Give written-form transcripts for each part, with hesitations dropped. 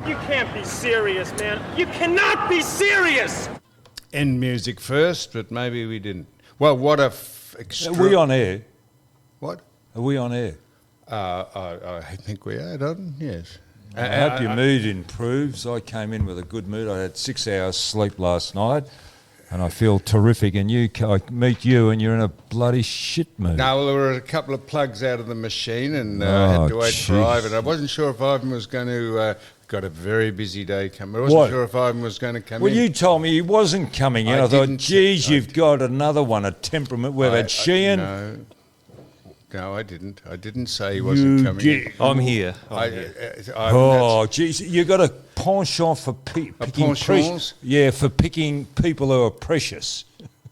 You can't be serious, man. You cannot be serious! End music first, but maybe we didn't. Well, what a Are we on air? What? Are we on air? I think we are, Don. Yes. I hope your mood improves. I came in with a good mood. I had 6 hours sleep last night, and I feel terrific. And I meet you, and you're in a bloody shit mood. No, well, there were a couple of plugs out of the machine, and I had to wait for Ivan. I wasn't sure if Ivan was going to... got a very busy day coming. I wasn't sure if Ivan was going to come in. Well, you told me he wasn't coming in. I thought, geez, you've got another one, a temperament. We've had Sheehan. No, I didn't. I didn't say he wasn't coming in. I'm here. Geez, you got a penchant for picking for picking people who are precious.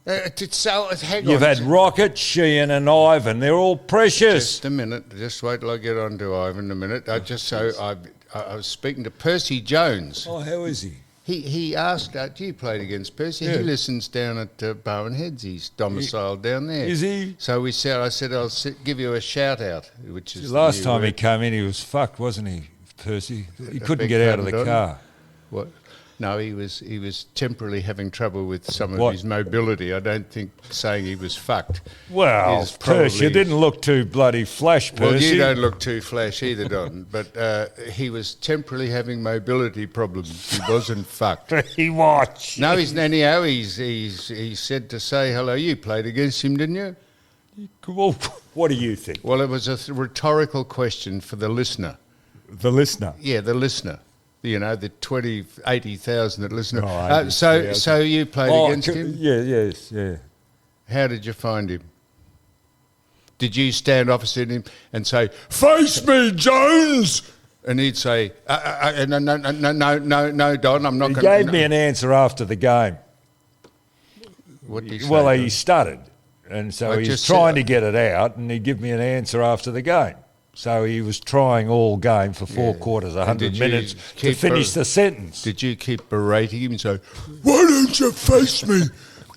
Hang on. Had Rocket, Sheehan and Ivan. They're all precious. Just a minute. Just wait till I get on to Ivan a minute. I was speaking to Percy Jones. Oh, how is he? He asked, you played against Percy. Yeah. He listens down at Bowen Heads. He's domiciled down there. Is he? So I said, I'll give you a shout out, which is last time he came in, he was fucked, wasn't he, Percy? He couldn't get out of the car. What? No, he was temporarily having trouble with some of his mobility. I don't think saying he was fucked. Well, Percy, you didn't look too bloody flash, Percy. Well, you don't look too flash either, Don. But he was temporarily having mobility problems. He wasn't fucked. He was. No, anyhow, he said to say hello. You played against him, didn't you? Well, what do you think? Well, it was a rhetorical question for the listener. The listener? Yeah, the listener. You know, the 80,000 that listen. So you played against him? Yeah. How did you find him? Did you stand opposite him and say, "Face me, Jones"? And he'd say, "No, Don, I'm not going to." He gave me an answer after the game. What did he say? Well, he stuttered, and so he was trying to get it out, and he'd give me an answer after the game. So he was trying all game for 4 quarters, 100 minutes to finish the sentence. Did you keep berating him and say, "Why don't you face me?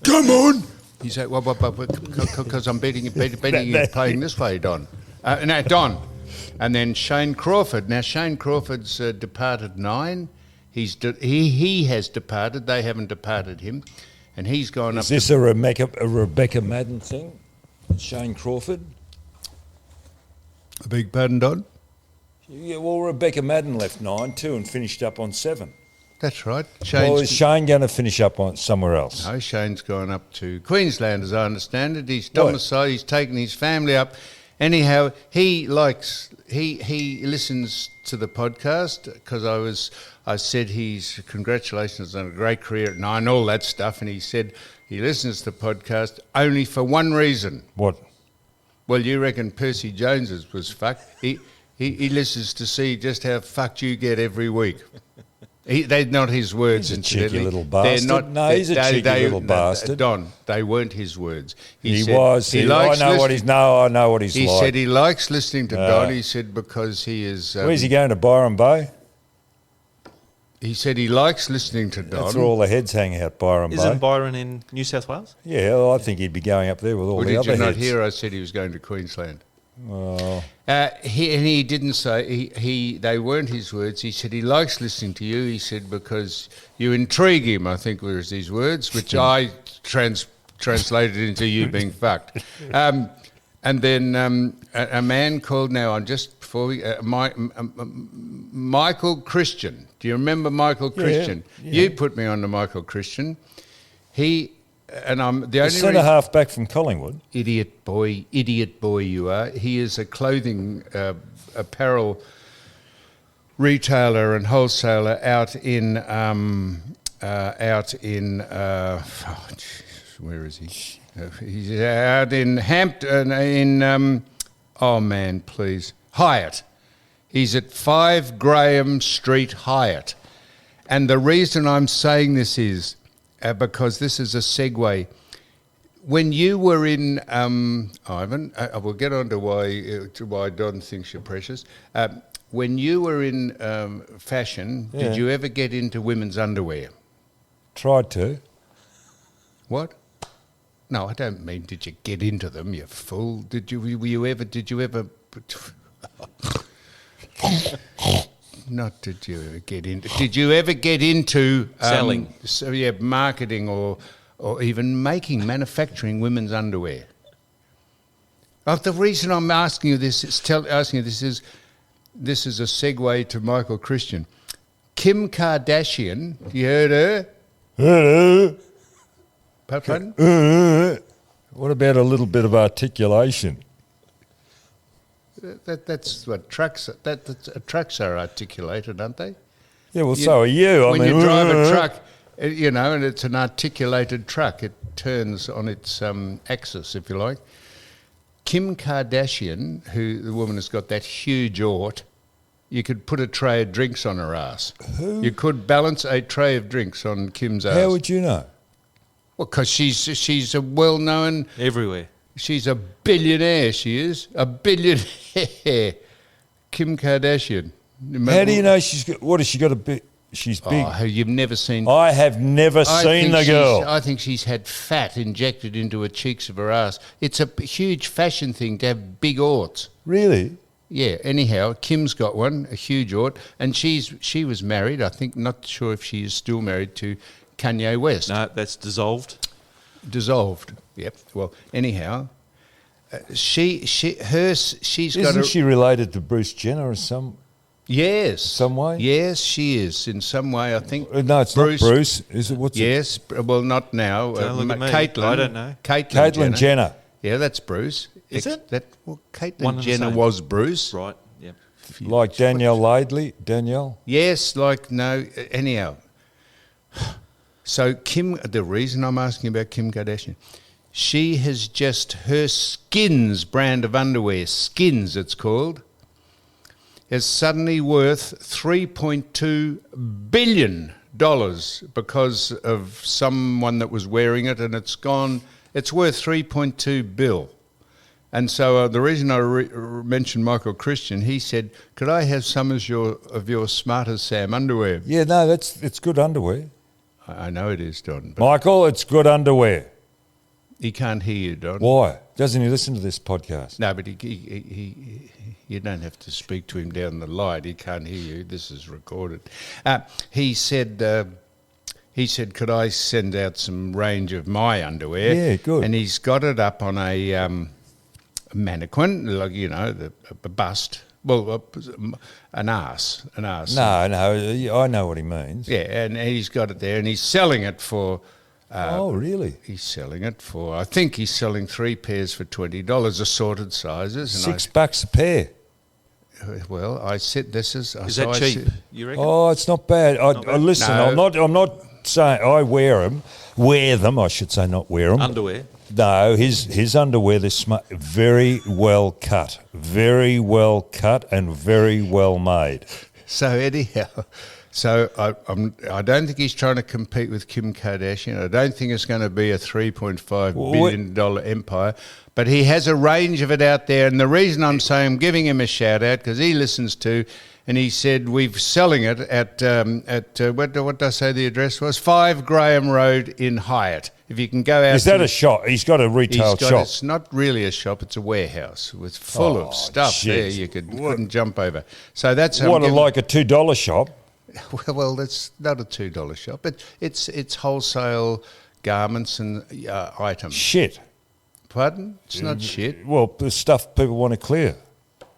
Come on." He said, "Well, because I'm beating you playing this way, Don." No, Don. And then Shane Crawford. Now, Shane Crawford's departed 9. He has departed. They haven't departed him. And he's gone up. Is this a Rebecca Madden thing? Shane Crawford? A big pardon, Don? Yeah, well, Rebecca Madden left 9 too and finished up on 7. That's right. Is Shane going to finish up on somewhere else? No, Shane's gone up to Queensland, as I understand it. He's domiciled. He's taken his family up. Anyhow, he listens to the podcast because I said he's congratulations on a great career at 9, all that stuff, and he said he listens to the podcast only for one reason. What? Well, you reckon Percy Jones's was fucked. He listens to see just how fucked you get every week. They're not his words, he's a cheeky little bastard. He's a cheeky little bastard. Don, they weren't his words. I know what he's like. He said he likes listening to Don. He said because he is... where's he going, to Byron Bay? He said he likes listening to Don. That's where all the heads hang out, Byron Bay. Isn't Byron in New South Wales? Yeah, well, I think he'd be going up there with all the other heads. Did you not hear I said he was going to Queensland? Oh. He didn't say... They weren't his words. He said he likes listening to you. He said because you intrigue him, I think were his words, which I translated into you being fucked. And then a man called... Now, I'm just... Before we... Michael Christian. Do you remember Michael Christian? Yeah. You put me on to Michael Christian. I'm the only centre half back from Collingwood. Idiot boy you are. He is a clothing apparel retailer and wholesaler out in where is he? He's out in Hampton Hyatt. He's at 5 Graham Street, Hyatt. And the reason I'm saying this is because this is a segue. When you were in, Ivan, we'll get on to why Don thinks you're precious. When you were in fashion, did you ever get into women's underwear? Tried to. What? No, I don't mean did you get into them, you fool. Did you ever... not did you ever get into? Did you ever get into Selling? Marketing or even manufacturing women's underwear. The reason I'm asking you this is this is a segue to Michael Christian. Kim Kardashian, you heard her? Pardon? What about a little bit of articulation? That's what trucks. Trucks are articulated, aren't they? Yeah, well, so are you. When you drive a truck, and it's an articulated truck, it turns on its axis, if you like. Kim Kardashian, the woman has got that huge aort, you could put a tray of drinks on her ass. Who? You could balance a tray of drinks on Kim's ass. How would you know? Well, because she's a well-known... Everywhere. She's a billionaire, she is. A billionaire. Kim Kardashian. How do you know what has she got a bit... She's big. Oh, you've never seen... I have never seen the girl. I think she's had fat injected into her cheeks of her ass. It's a huge fashion thing to have big orts. Really? Yeah, anyhow, Kim's got one, a huge ort, and she was married, I think, not sure if she is still married to Kanye West. No, that's dissolved. Dissolved, yep. Well, anyhow, she's got Isn't she related to Bruce Jenner or some... Yes. Some way? Yes, she is. In some way, I think. No, it's not Bruce. Is it? What's yes, it? well, not now. Don't look at me. Caitlyn. I don't know. Caitlyn Jenner. Yeah, that's Bruce. Is it? Caitlyn Jenner was Bruce. Right, yeah. Like Danielle Laidley? Danielle? Yes, anyhow. So the reason I'm asking about Kim Kardashian, she has her Skins brand of underwear, Skins it's called, is suddenly worth $3.2 billion because of someone that was wearing it, and it's worth $3.2 billion. And so the reason I mentioned Michael Christian, he said, could I have some of your Smart as Sam underwear? Yeah, no, it's good underwear. I know it is, Don. But Michael, it's good underwear. he can't hear you, Don. Why? Doesn't he listen to this podcast? No, but he you don't have to speak to him down the line. He can't hear you. This is recorded. He said, could I send out some range of my underwear? Yeah, good. And he's got it up on a mannequin, like, a bust. Well, an arse. No, I know what he means. Yeah, and he's got it there, and he's selling it for... oh, really? He's selling it for... I think he's selling 3 pairs for $20, assorted sizes. And $6 a pair. Well, I said this is... Is that cheap, you reckon? Oh, it's not bad. Listen, No. I'm not saying I wear them, I should say, not wear them. Underwear? No, his underwear, they're very well cut and very well made. So anyhow, I don't think he's trying to compete with Kim Kardashian. I don't think it's going to be a $3.5 billion empire. But he has a range of it out there. And the reason I'm saying I'm giving him a shout out, because he listens to, and he said we're selling it at what did I say the address was? 5 Graham Road in Hyatt. If you can go out. Is that a shop? He's got a retail shop. It's not really a shop. It's a warehouse. It's full of stuff there you couldn't jump over. So that's like a $2 shop. Well, that's not a $2 shop. It's wholesale garments and items. Shit. Pardon? It's not shit. Well, the stuff people want to clear.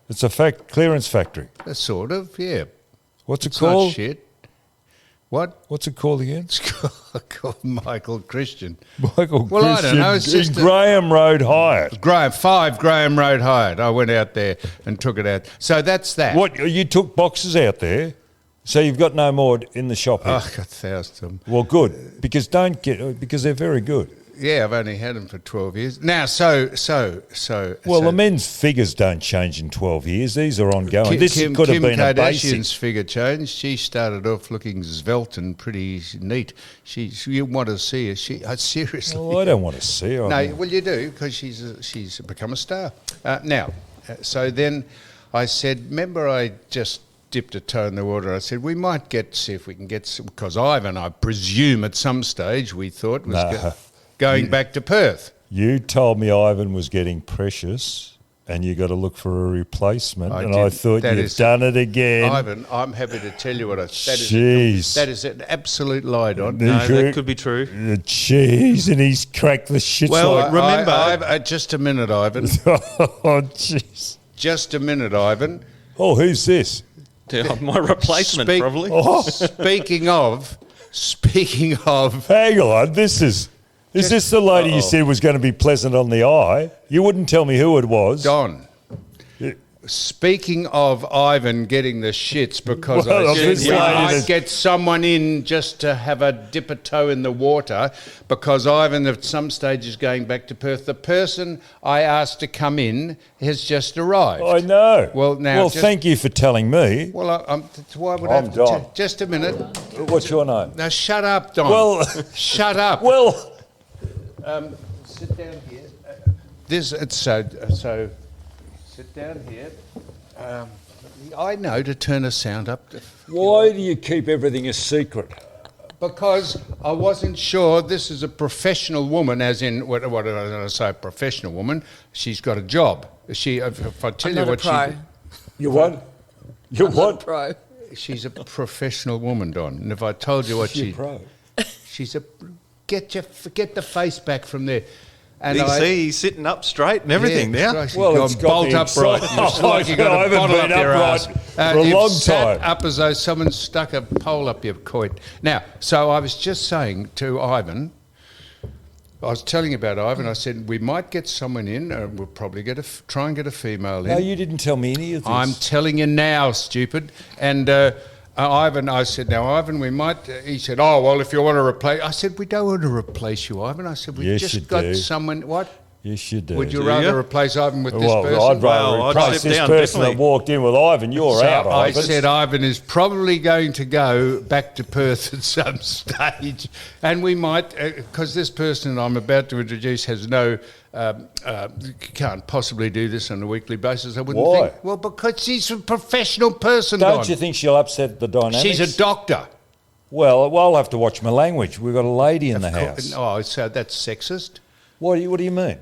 It's a clearance factory. Sort of, yeah. What's it called? Not shit. What? What's it called again? It's called Michael Christian. Michael Christian. Well, I don't know. It's just Graham Road Hyatt. 5 Graham Road Hyatt. I went out there and took it out. So that's that. What? You took boxes out there? So you've got no more in the shop here? Oh, I've got thousands of them. Well, good. Because they're very good. Yeah, I've only had them for 12 years. Now, Well, the men's figures don't change in 12 years. These are ongoing. Kim Kardashian's figure changed. She started off looking svelte and pretty neat. You want to see her? Seriously. Well, I don't want to see her. No, well, you do, because she's become a star. So then I said, remember I just dipped a toe in the water. I said, we might see if we can get some, because Ivan, I presume at some stage we thought was going back to Perth. You told me Ivan was getting precious and you got to look for a replacement. I thought you've done it again. Ivan, I'm happy to tell you what that is an absolute lie, Don. No, that could be true. Jeez, and he's cracked the shit. Well, remember... just a minute, Ivan. Oh, jeez. Just a minute, Ivan. Oh, who's this? My replacement, probably. Speaking of... Hang on, Is this the lady you said was going to be pleasant on the eye? You wouldn't tell me who it was. Don. Speaking of Ivan getting the shits because I said we might get someone in just to have a dip a toe in the water because Ivan at some stage is going back to Perth. The person I asked to come in has just arrived. I know. Well, thank you for telling me. Well, why would I'm Don. Just a minute. What's your name? Now, shut up, Don. Well, shut up. Well, sit down here. So. Sit down here. I know to turn the sound up. Why do you keep everything a secret? Because I wasn't sure this is a professional woman, as in, what did I say, professional woman? She's got a job. If I tell you what she... You what? You're what? Pro. She's a professional woman, Don. And if I told you what she's pro. She's a... Get the face back from there. And you see, he's sitting up straight and everything now. Well, it's bolt upright. It's like you got a bottle up your ass for a long time. Up as though someone stuck a pole up your coit. Now, so I was just saying to Ivan, I was telling about Ivan. I said we might get someone in. We'll probably try and get a female in. No, you didn't tell me any of this. I'm telling you now, stupid. And Ivan, I said, now, Ivan, we might... he said, oh, well, if you want to replace... I said, we don't want to replace you, Ivan. I said, we've just got someone... What? Yes, you do. Would you rather replace Ivan with this person? I'd rather replace this person that walked in with Ivan. You're out, Ivan. I said Ivan is probably going to go back to Perth at some stage. And we might... because this person I'm about to introduce has no... can't possibly do this on a weekly basis, I wouldn't think. Well, because she's a professional person, Don't you think she'll upset the dynamics? She's a doctor. Well, I'll have to watch my language. We've got a lady in the house. Oh, so that's sexist? What do you mean?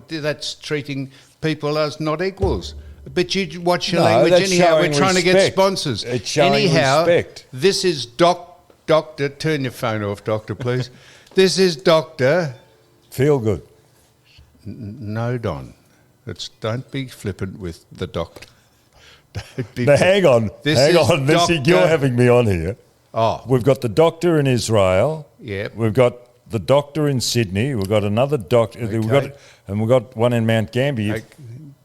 That's treating people as not equals. But you watch your language anyhow. We're trying to get sponsors. It's showing respect. This is Doctor. Turn your phone off, Doctor, please. This is Doctor... Feel good. No, Don. Don't be flippant with the doctor. Hang on. You're having me on here. Oh. We've got the doctor in Israel. Yeah. We've got the doctor in Sydney. We've got another doctor. Okay. We've got one in Mount Gambier. Okay.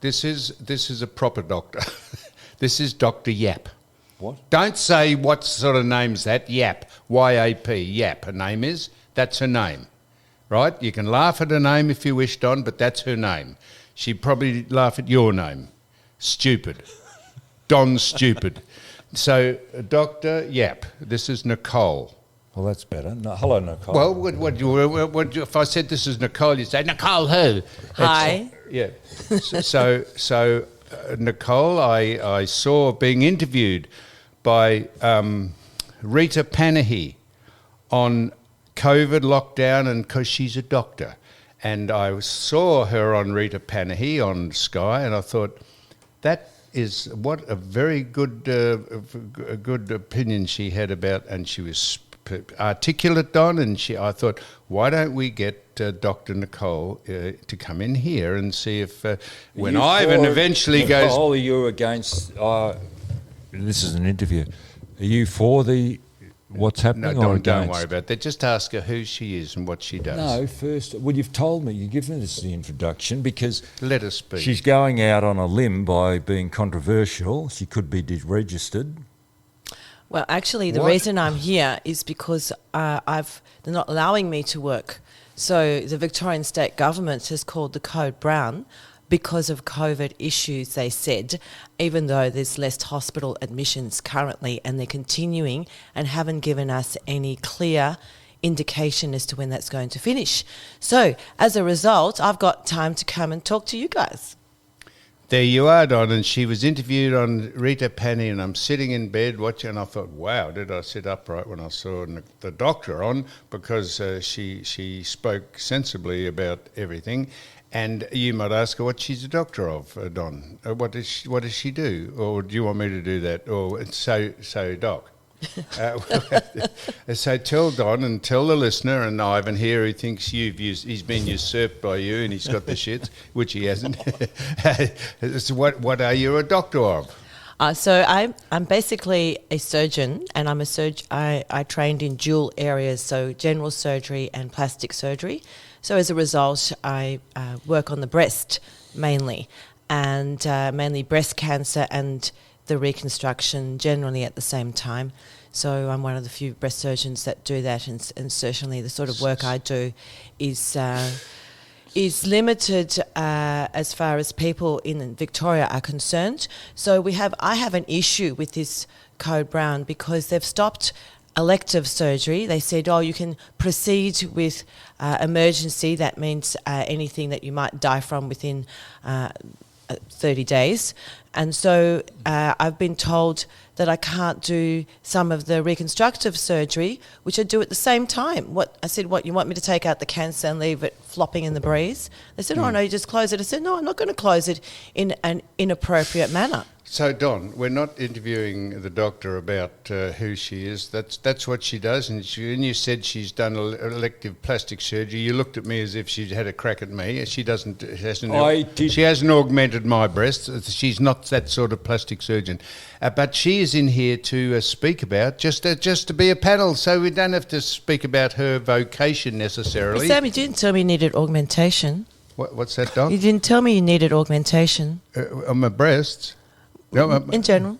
This is a proper doctor. This is Dr. Yap. What? Don't say what sort of name's that. Yap. Y-A-P. Yap. Her name is. That's her name. Right? You can laugh at her name if you wish, Don, but that's her name. She'd probably laugh at your name. Stupid. Don Stupid. So, Dr. Yap, this is Nicole. Well, that's better. No, hello, Nicole. Well, what, if I said this is Nicole, you'd say, Nicole who? Hi. Yeah. So Nicole, I saw being interviewed by Rita Panahi on COVID lockdown, and because she's a doctor. And I saw her on Rita Panahi on Sky, and I thought, that is what a very good good opinion she had about, and she was articulate, Don, and I thought, why don't we get Dr. Nicole to come in here and see if when Ivan eventually goes... Nicole, are you against... this is an interview. Are you for the... What's happening? No, don't worry about that. Just ask her who she is and what she does. No, first, well, you've told me, you've given us the introduction because... Let us speak. She's going out on a limb by being controversial. She could be deregistered. Well, actually, the reason I'm here is because they're not allowing me to work. So the Victorian State Government has called the Code Brown because of COVID issues, they said, even though there's less hospital admissions currently, and they're continuing and haven't given us any clear indication as to when that's going to finish. So as a result, I've got time to come and talk to you guys. There you are, Don, and she was interviewed on Rita Panahi, and I'm sitting in bed watching, and I thought, wow, did I sit upright when I saw the doctor on, because she spoke sensibly about everything. And you might ask her what she's a doctor of, Don. What does she do? Or do you want me to do that? Or so Doc. So tell Don and tell the listener and Ivan here who thinks he's been usurped by you and he's got the shits, which he hasn't. So what are you a doctor of? So I'm basically a surgeon, and I'm a I trained in dual areas, so general surgery and plastic surgery. So as a result, I work on the breast mainly, and mainly breast cancer and the reconstruction generally at the same time. So I'm one of the few breast surgeons that do that, and certainly the sort of work I do is limited as far as people in Victoria are concerned. So I have an issue with this Code Brown because they've stopped elective surgery. They said, you can proceed with emergency. That means anything that you might die from within 30 days. And so I've been told that I can't do some of the reconstructive surgery, which I do at the same time. I said, you want me to take out the cancer and leave it flopping in the breeze? They said, oh, no, you just close it. I said, no, I'm not going to close it in an inappropriate manner. So, Don, we're not interviewing the doctor about who she is. That's what she does. And you said she's done elective plastic surgery. You looked at me as if she'd had a crack at me. She hasn't augmented my breasts. She's not that sort of plastic surgeon. But she is in here to speak about, just to be a panel, so we don't have to speak about her vocation necessarily. Well, Sam, you didn't tell me you needed augmentation. What's that, Doc? You didn't tell me you needed augmentation. On my breasts? No, in general.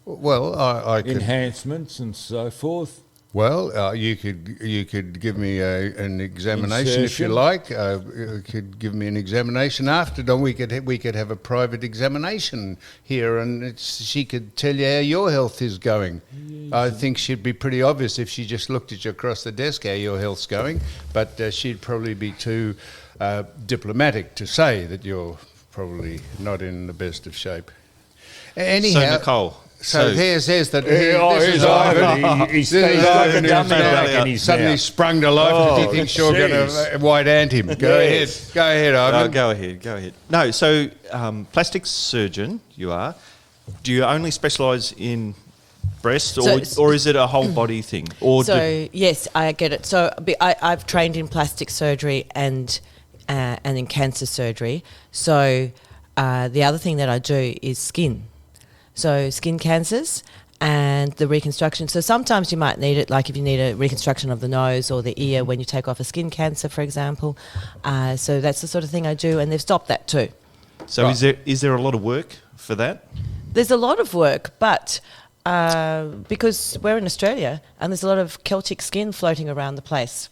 Well, I could, enhancements and so forth. Well, you could give me an examination if you like. You could give me an examination after. Don, we could have a private examination here, and she could tell you how your health is going. I think she'd be pretty obvious if she just looked at you across the desk how your health's going, but she'd probably be too diplomatic to say that you're probably not in the best of shape. Anyhow, so Nicole. So here's Ivan. He's Ivan who's suddenly sprung to life because he thinks you're going to white ant him. Go ahead, Ivan. Go ahead. No, so plastic surgeon you are. Do you only specialise in breast, or is it a whole body thing? Yes, I get it. So I've trained in plastic surgery and in cancer surgery. So the other thing that I do is skin. So skin cancers and the reconstruction. So sometimes you might need it, like if you need a reconstruction of the nose or the ear when you take off a skin cancer, for example. So that's the sort of thing I do, and they've stopped that too. So is there a lot of work for that? There's a lot of work, but because we're in Australia and there's a lot of Celtic skin floating around the place.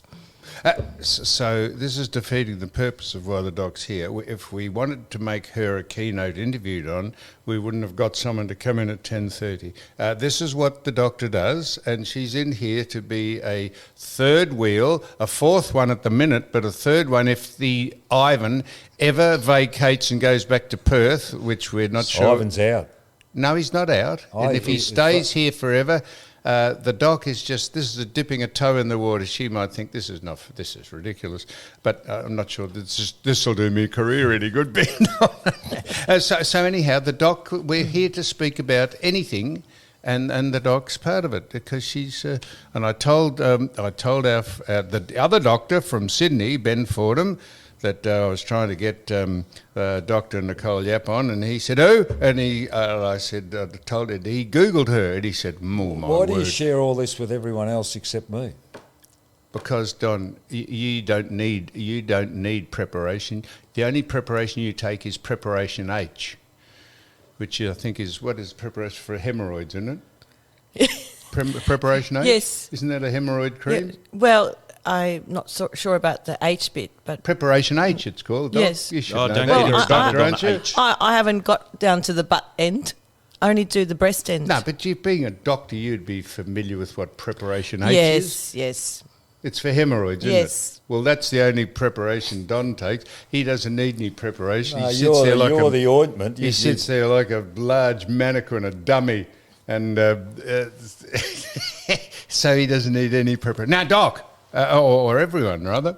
So this is defeating the purpose of why the doc's here. If we wanted to make her a keynote interviewed on, we wouldn't have got someone to come in at 10:30. This is what the doctor does, and she's in here to be a third wheel, a fourth one at the minute, but a third one if the Ivan ever vacates and goes back to Perth, which we're not sure. Ivan's out. No, he's not out. And if he stays here forever... the doc is this is dipping a toe in the water. She might think this is ridiculous, but I'm not sure this will do me a career any good, Ben. So anyhow, the doc, we're here to speak about anything, and the doc's part of it because she's. And I told the other doctor from Sydney, Ben Fordham, that I was trying to get Dr. Nicole Yap on, and he said, "Oh," and I told him, he Googled her, and he said, "Oh my word." Why do you word. share all this with everyone else except me? Because Don, you don't need preparation. The only preparation you take is preparation H, which I think is what is preparation for hemorrhoids, isn't it? Preparation H. Yes. Isn't that a hemorrhoid cream? Yeah. Well, I'm not so sure about the H bit, but... Preparation H, it's called. Yes. You should know don't that. get You're a doctor, started on H. I haven't got down to the butt end. I only do the breast end. No, but you being a doctor, you'd be familiar with what preparation H is. Yes. It's for hemorrhoids, isn't Yes. it? Well, that's the only preparation Don takes. He doesn't need any preparation. No, He sits there like you're the ointment. He sits there like a large mannequin, a dummy, and so he doesn't need any preparation. Now, Doc, or everyone, rather.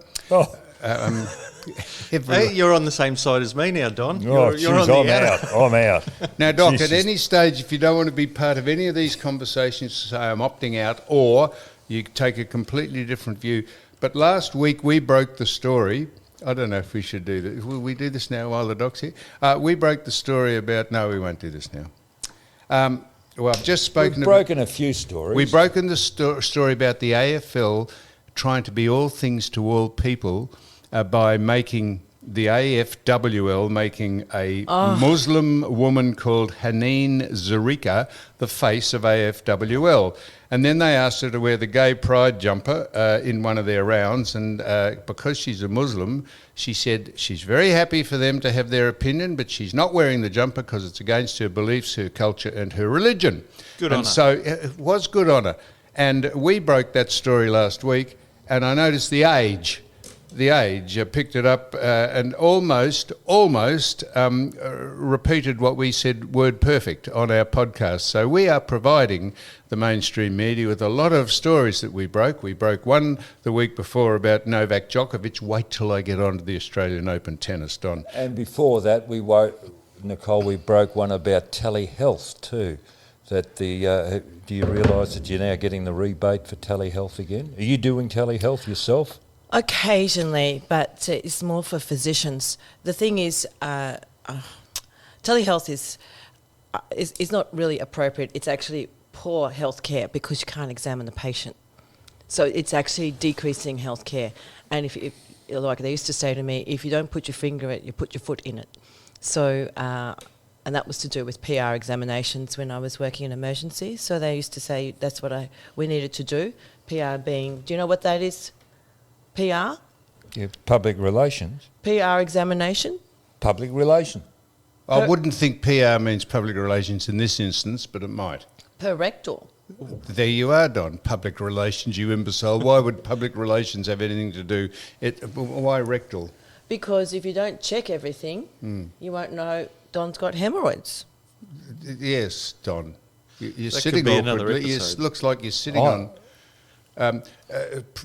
Hey, you're on the same side as me now, Don. Oh, you're on the I'm out. Now, Doc, Jesus. at any stage, if you don't want to be part of any of these conversations, say I'm opting out, or you take a completely different view. But last week we broke the story. I don't know if we should do this. Will we do this now while the Doc's here? We broke the story about... No, we won't do this now. Well, I've just spoken... We've broken a few stories. We've broken the story about the AFL trying to be all things to all people by making the AFWL making a Muslim woman called Haneen Zarika the face of AFWL. And then they asked her to wear the gay pride jumper in one of their rounds, and because she's a Muslim, she said she's very happy for them to have their opinion, but she's not wearing the jumper because it's against her beliefs, her culture and her religion. Good on her. So it was good on her. And we broke that story last week, and I noticed The Age picked it up and almost repeated what we said word perfect on our podcast. So we are providing the mainstream media with a lot of stories that we broke. We broke one the week before about Novak Djokovic. Wait till I get on to the Australian Open tennis, Don. And before that, we broke one about telehealth too. That do you realise that you're now getting the rebate for telehealth again? Are you doing telehealth yourself? Occasionally, but it's more for physicians. The thing is, telehealth is not really appropriate. It's actually poor healthcare because you can't examine the patient. So it's actually decreasing healthcare. And if like they used to say to me, if you don't put your finger in it, you put your foot in it. So, and that was to do with PR examinations when I was working in emergency. So they used to say that's what we needed to do. PR being, do you know what that is? PR? Yeah, public relations. PR examination? Public relation. I wouldn't think PR means public relations in this instance, but it might. Per rectal. There you are, Don. Public relations, you imbecile. Why would public relations have anything to do... Why rectal? Because if you don't check everything, you won't know Don's got hemorrhoids. Yes, Don. You're That sitting could be another awkwardly. episode. Looks like you're sitting on...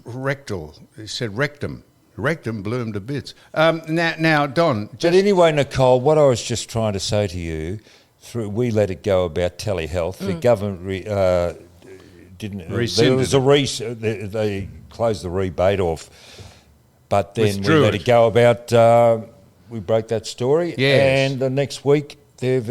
rectal. He said rectum. Rectum blew him to bits. Now, Don... But anyway, Nicole, what I was just trying to say to you, we let it go about telehealth. The government didn't... Rescinded There was they closed the rebate off, but then Withdrew we let it go about... we broke that story, Yes. and the next week they've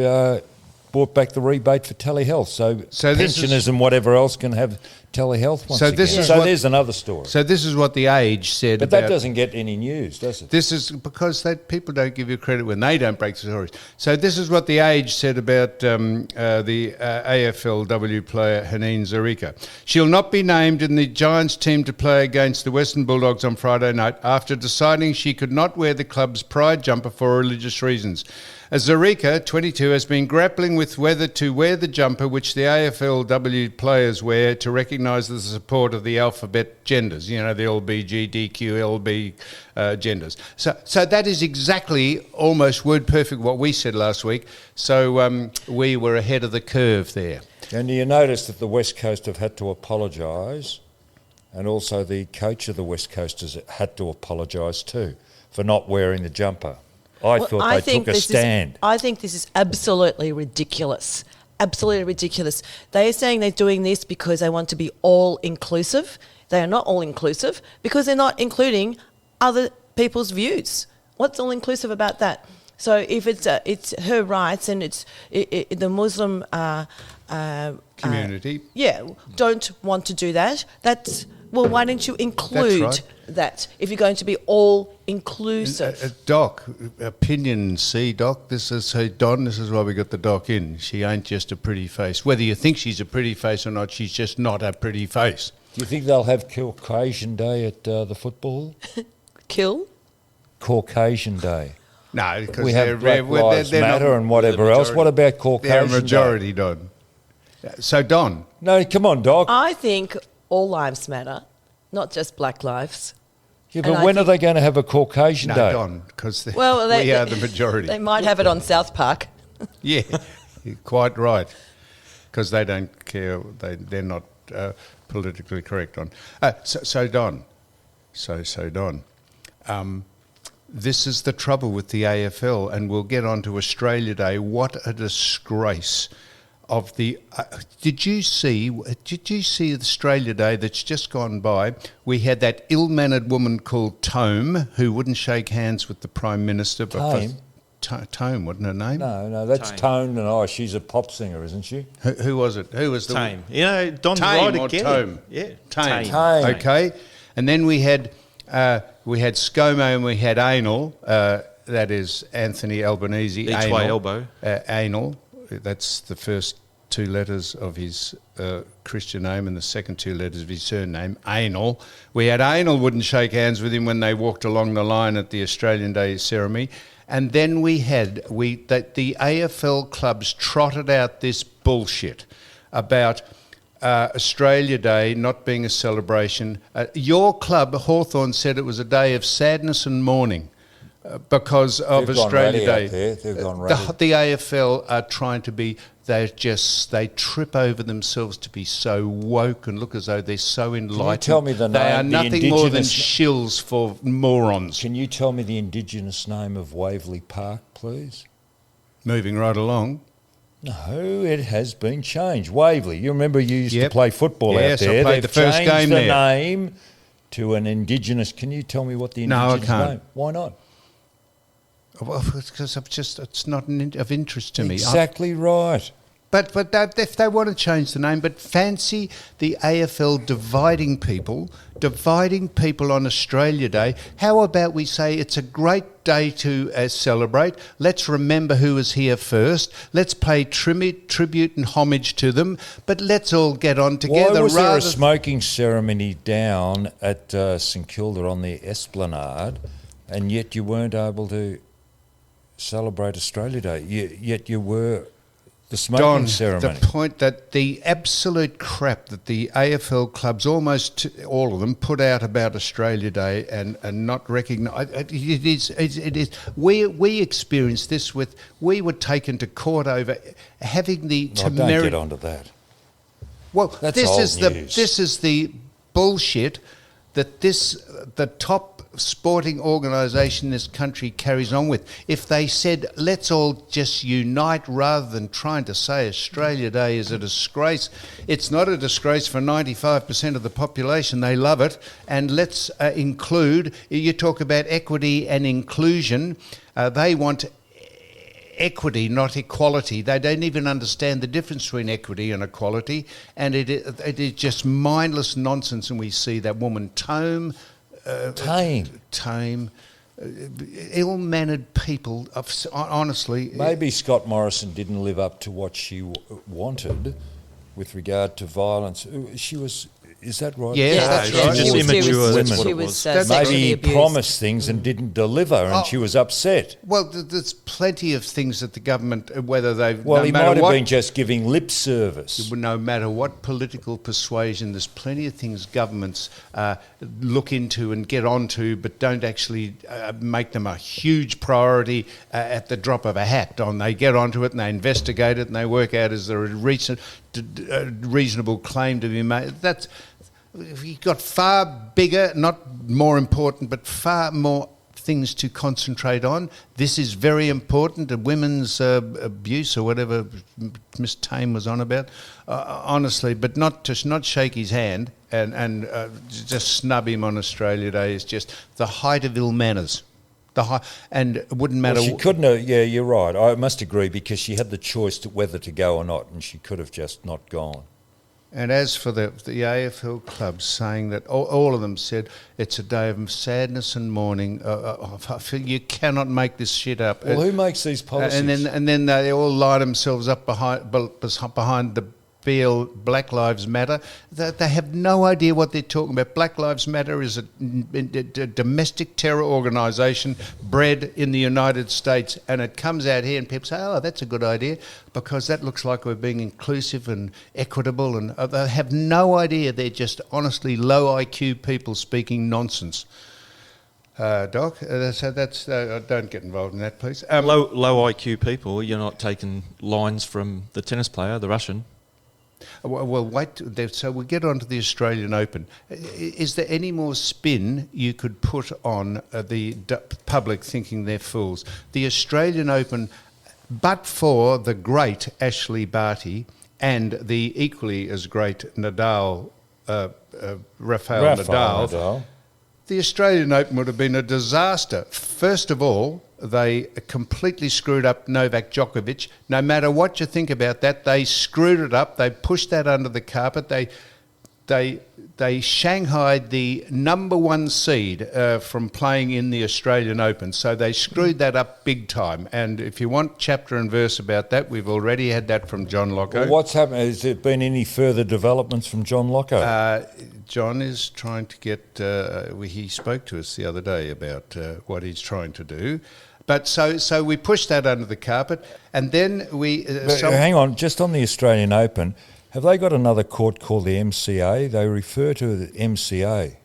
brought back the rebate for telehealth. So this pensioners and whatever else can have telehealth once again. So there's another story. So this is what The Age said But about... that doesn't get any news, does it? This is because people don't give you credit when they don't break the stories. So this is what The Age said about the AFLW player Haneen Zarika. She'll not be named in the Giants team to play against the Western Bulldogs on Friday night after deciding she could not wear the club's pride jumper for religious reasons. Zarika, 22, has been grappling with whether to wear the jumper which the AFLW players wear to recognise the support of the alphabet genders, the LBGDQ, LB genders. So that is exactly, almost word perfect, what we said last week. So we were ahead of the curve there. And you notice that the West Coast have had to apologise, and also the coach of the West Coast has had to apologise too for not wearing the jumper. I thought they took a stand. I think this is absolutely ridiculous. Absolutely ridiculous. They are saying they're doing this because they want to be all-inclusive. They are not all-inclusive because they're not including other people's views. What's all-inclusive about that? So if it's her rights and it's the Muslim Community. don't want to do that. Well, why don't you include That's right. that if you're going to be all-inclusive? Doc, opinion C, Doc. This is Don. This is why we got the Doc in. She ain't just a pretty face. Whether you think she's a pretty face or not, she's just not a pretty face. Do you think they'll have Caucasian Day at the football? Kill? Caucasian Day. No, because We have Black Lives Matter and whatever else. What about Caucasian They're a Day? majority, Don. So, Don. No, come on, Doc. I think all lives matter, not just black lives. Yeah, but when are they going to have a Caucasian No, Day? Don, because we They are the majority. They might have it on South Park. Yeah, you're quite right. Because they don't care. They're not politically correct on. So Don. this is the trouble with the AFL, and we'll get on to Australia Day. What a disgrace of the... Did you see Australia Day that's just gone by? We had that ill-mannered woman called Tome who wouldn't shake hands with the Prime Minister. Tome? Tome, wasn't her name? No, that's Tone and I. She's a pop singer, isn't she? Who was it? Who was the... Tame. You know, Don's Tame right or again. Tome? Yeah. Tame. Tame. Okay. And then we had ScoMo and we had Anal. That is Anthony Albanese. Each Anal. way elbow. Anal. That's the first two letters of his Christian name and the second two letters of his surname, Anal. We had Anal wouldn't shake hands with him when they walked along the line at the Australian Day ceremony. And then the AFL clubs trotted out this bullshit about Australia Day not being a celebration. Your club, Hawthorn, said it was a day of sadness and mourning because of Australia Day. They've gone ratty. The AFL are trying to be... They trip over themselves to be so woke and look as though they're so enlightened. Can you tell me the name? They are nothing more than shills for morons. Can you tell me the Indigenous name of Waverley Park, please? Moving right along. No, it has been changed. Waverley. You remember you used to play football out there. Yes, I played the first game there. They've changed the name to an Indigenous... Can you tell me what the Indigenous name... Why not? Well, because it's not of interest to me. Exactly right. But if they want to change the name, but fancy the AFL dividing people on Australia Day. How about we say it's a great day to celebrate? Let's remember who was here first. Let's pay tribute and homage to them. But let's all get on together. Why was there a smoking ceremony down at St Kilda on the Esplanade, and yet you weren't able to celebrate Australia Day? Yet you were... The smoking ceremony. The point that the absolute crap that the AFL clubs, almost all of them, put out about Australia Day and not recognise it is. We experienced this with. We were taken to court over having the temerity. Don't get onto that. Well, that's this old is news. this is the bullshit that the top sporting organisation in this country carries on with. If they said, let's all just unite rather than trying to say Australia Day is a disgrace, it's not a disgrace for 95% of the population. They love it. And let's include, you talk about equity and inclusion, they want equity, not equality. They don't even understand the difference between equity and equality. And it is just mindless nonsense. And we see that woman Tame, ill-mannered people. Honestly, maybe Scott Morrison didn't live up to what she wanted with regard to violence. She was. Is that right? Yeah, that's right. Just immature. That's what it was. Maybe he promised things and didn't deliver, and she was upset. Well, there's plenty of things that the government, whether they've... Well, he might have been just giving lip service. No matter what political persuasion, there's plenty of things governments look into and get onto, but don't actually make them a huge priority at the drop of a hat. They get onto it and they investigate it and they work out is there a reasonable claim to be made. You've got far bigger, not more important, but far more things to concentrate on. This is very important. The women's abuse or whatever Miss Tame was on about, honestly, but not shake his hand and just snub him on Australia Day is just the height of ill manners. And it wouldn't matter. Well, she couldn't have, yeah, you're right. I must agree because she had the choice to whether to go or not, and she could have just not gone. And as for the AFL clubs saying that, all of them said it's a day of sadness and mourning. You cannot make this shit up. Well, who makes these policies? And then they all lie themselves up behind the Black Lives Matter. They have no idea what they're talking about. Black Lives Matter is a domestic terror organisation bred in the United States, and it comes out here and people say, oh, that's a good idea, because that looks like we're being inclusive and equitable, and they have no idea. They're just honestly low IQ people speaking nonsense. Doc, so that's don't get involved in that, please. Low IQ people, you're not taking lines from the tennis player, the Russian. Well, wait. So we get on to the Australian Open. Is there any more spin you could put on the public thinking they're fools? The Australian Open, but for the great Ashley Barty and the equally as great Nadal, Rafael Nadal, the Australian Open would have been a disaster. First of all, they completely screwed up Novak Djokovic. No matter what you think about that, they screwed it up. They pushed that under the carpet. They shanghaied the number one seed from playing in the Australian Open. So they screwed that up big time. And if you want chapter and verse about that, we've already had that from John Locko. Well, what's happened? Has there been any further developments from John Locko? John is trying to get... he spoke to us the other day about what he's trying to do. But so we pushed that under the carpet, and then we... hang on, just on the Australian Open, have they got another court called the MCA? They refer to the MCA.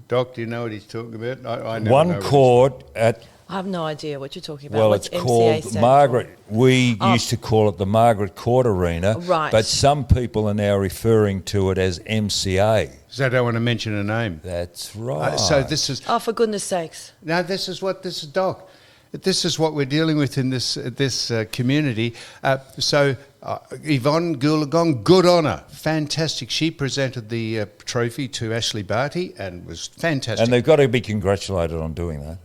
Doc, do you know what he's talking about? I never One know court at... I have no idea what you're talking about. Well, What's it's MCA called stand Margaret. We used to call it the Margaret Court Arena, Right. but some people are now referring to it as MCA. So I don't want to mention a name. That's right. So this is... for? Oh, for goodness sakes. No, this is Doc. This is what we're dealing with in this community. Yvonne Goolagong, good on her. Fantastic. She presented the trophy to Ashley Barty and was fantastic. And they've got to be congratulated on doing that.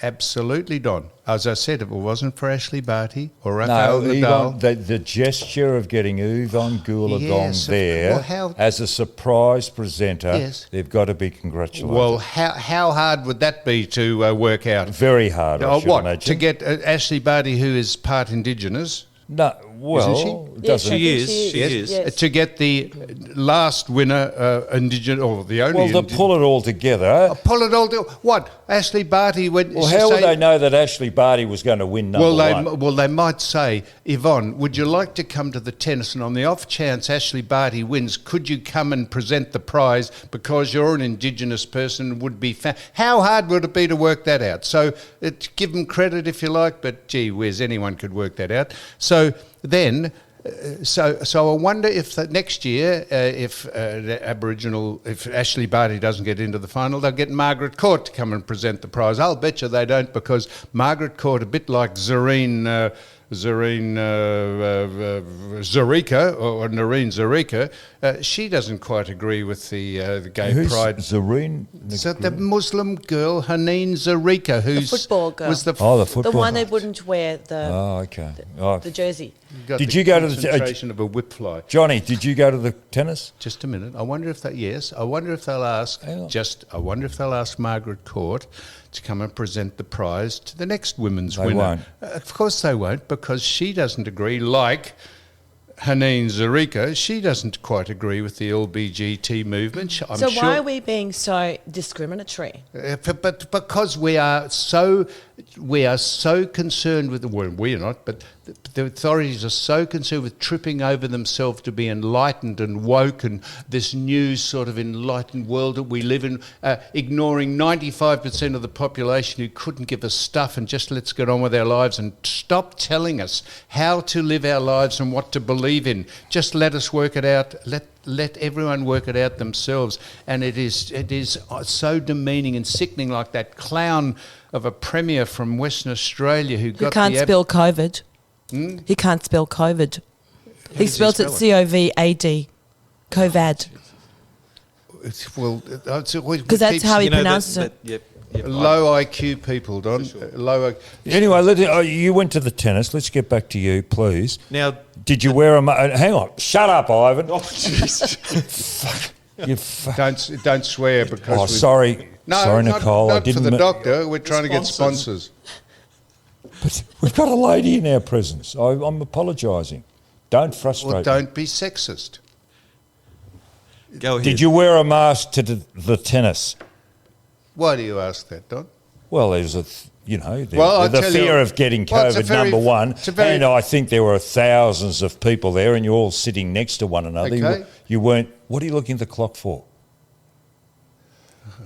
Absolutely, Don. As I said, if it wasn't for Ashley Barty or Rafael Nadal... The gesture of getting Yvonne Goolagong as a surprise presenter, they've got to be congratulated. Well, how hard would that be to work out? Very hard, I should imagine. To get Ashley Barty, who is part Indigenous... No, well, isn't Yes, she is. Yes. to get the last winner, Indigenous, or the only... Well, to pull it all together... pull it all together. What? Ashley Barty... Well, how would they know that Ashley Barty was going to win number one? Well, they might say, Yvonne, would you like to come to the tennis? And on the off chance Ashley Barty wins, could you come and present the prize because you're an Indigenous person? Would be how hard would it be to work that out? So give them credit if you like, but gee whiz, anyone could work that out. So then... So I wonder if next year, if Ashley Barty doesn't get into the final, they'll get Margaret Court to come and present the prize. I'll bet you they don't, because Margaret Court, a bit like Zareen Zarika, or Noreen Zarika, she doesn't quite agree with the gay pride. Zareen? So the Muslim girl, Haneen Zarika, who's... The football girl. Was the football. The one that wouldn't wear the jersey. Did you go to the concentration of a whipfly? Johnny, did you go to the tennis? Just a minute. I wonder if I wonder if they'll ask. I wonder if they'll ask Margaret Court to come and present the prize to the next women's winner. Won't. Of course they won't, because she doesn't agree. Like Haneen Zarika, she doesn't quite agree with the LBGT movement. Why are we being so discriminatory? But because we are so concerned with we're not, but the authorities are so concerned with tripping over themselves to be enlightened and woke, and this new sort of enlightened world that we live in, ignoring 95% of the population who couldn't give a stuff, and just let's get on with our lives and stop telling us how to live our lives and what to believe in. Just let us work it out. Let everyone work it out themselves. And it is so demeaning and sickening, like that clown of a premier from Western Australia who got can't spell COVID. He can't spell COVID. He spells it COVID. COVID. Well, because that's how he pronounces it. Yep. Low IQ people, Don. Sure. Anyway, you went to the tennis. Let's get back to you, please. Now, did you wear a... Hang on. Shut up, Ivan. Oh, jeez. Don't swear because... Oh, sorry. No, sorry, Nicole. Not for the doctor. We're trying to get sponsors. But we've got a lady in our presence. I'm apologising. Don't frustrate me. Don't be sexist. Go ahead. Did you wear a mask to the tennis? Why do you ask that, Don? Well, there's the fear of getting well, COVID, number one. And I think there were thousands of people there, and you're all sitting next to one another. Okay. You weren't... What are you looking at the clock for?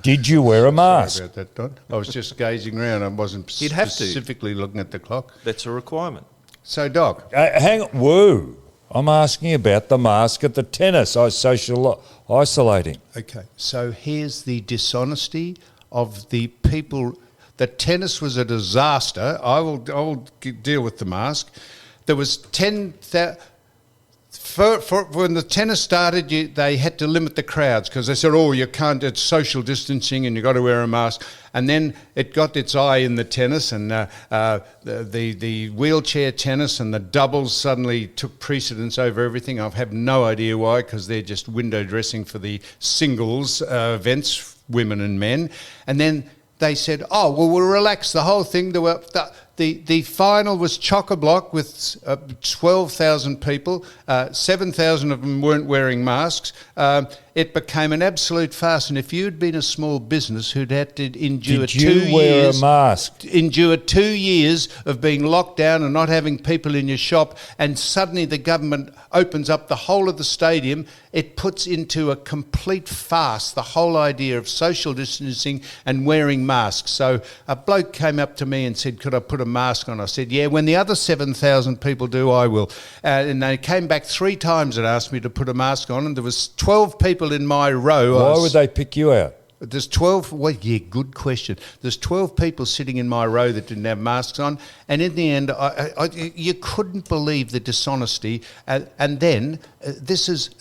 Did you wear a mask? Sorry about that, Don. I was just gazing around. I wasn't specifically looking at the clock. That's a requirement. So, Doc. Hang on. Whoa. I'm asking about the mask at the tennis. Social isolating. Okay, so here's the dishonesty of the people. The tennis was a disaster. I will deal with the mask. There was 10,000... For when the tennis started, they had to limit the crowds because they said, "Oh, you can't. It's social distancing, and you got to wear a mask." And then it got its eye in the tennis, and the wheelchair tennis and the doubles suddenly took precedence over everything. I have no idea why, because they're just window dressing for the singles events, women and men. And then they said, "Oh, well, we'll relax the whole thing." The final was chock-a-block with 12,000 people. 7,000 of them weren't wearing masks. It became an absolute farce. And if you'd been a small business who'd had to endure Did you wear a mask? Endure 2 years of being locked down and not having people in your shop, and suddenly the government opens up the whole of the stadium, it puts into a complete farce the whole idea of social distancing and wearing masks. So a bloke came up to me and said, "Could I put a mask on?" I said, "Yeah, when the other 7,000 people do, I will." And they came back 3 times and asked me to put a mask on, and there was 12 people in my row. Why would they pick you out? There's 12, well, yeah, good question. There's 12 people sitting in my row that didn't have masks on, and in the end, you couldn't believe the dishonesty. And then, this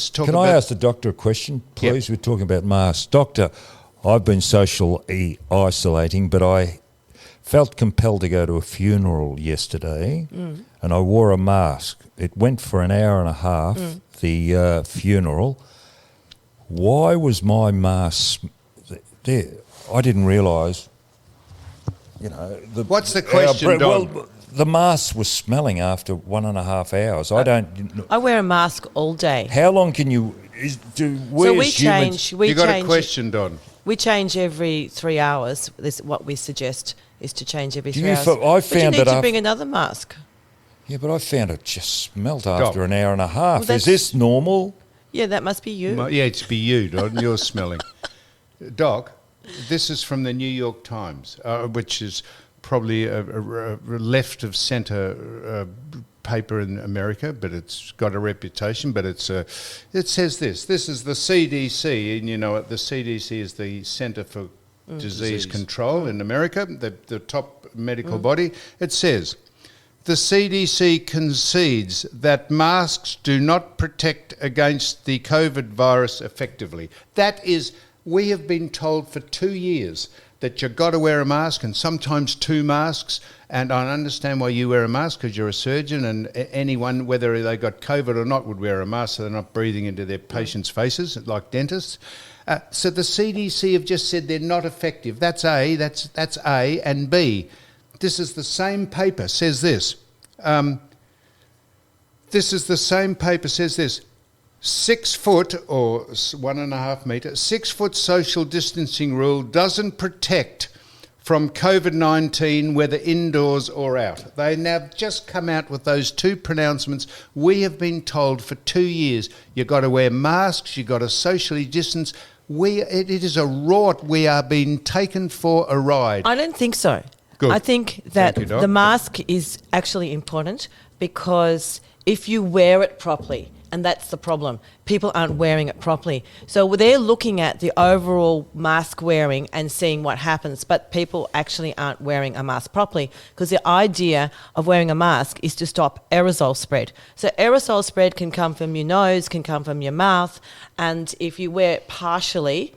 talk Can about... I ask the doctor a question, please? Yep. We're talking about masks. Doctor, I've been socially isolating, but I felt compelled to go to a funeral yesterday, and I wore a mask. It went for an hour and a half, the funeral. Why was my mask there? I didn't realise, What's the question, Don? Well, the mask was smelling after 1.5 hours. I wear a mask all day. How long can you... So we change. You got a question, Don? We change every 3 hours. This what we suggest is to change every 3 hours. But you need to bring another mask. Yeah, but I found it just smelt after an hour and a half. Well, is this normal? Yeah, that must be you. Yeah, it's be you, Don. You're smelling. Doc, this is from the New York Times, which is probably a left of centre paper in America, but it's got a reputation. But it says this. This is the CDC, and you know what? The CDC is the Centre for Disease Control in America, the top medical body. It says, the CDC concedes that masks do not protect against the COVID virus effectively. That is, we have been told for 2 years that you've got to wear a mask, and sometimes 2 masks. And I understand why you wear a mask, because you're a surgeon, and anyone, whether they got COVID or not, would wear a mask so they're not breathing into their patients' faces like dentists. So the CDC have just said they're not effective. That's A. That's A. And B, this is the same paper, says this. This is the same paper, says this. 6 foot or 1.5 metre, 6 foot social distancing rule doesn't protect from COVID-19, whether indoors or out. They now just come out with those 2 pronouncements. We have been told for 2 years, you've got to wear masks, you've got to socially distance. It is a rort. We are being taken for a ride. I don't think so. Good. I think that Thank you, Doc. the mask is actually important, because if you wear it properly, and that's the problem, people aren't wearing it properly. So they're looking at the overall mask wearing and seeing what happens, but people actually aren't wearing a mask properly, because the idea of wearing a mask is to stop aerosol spread. So aerosol spread can come from your nose, can come from your mouth, and if you wear it partially,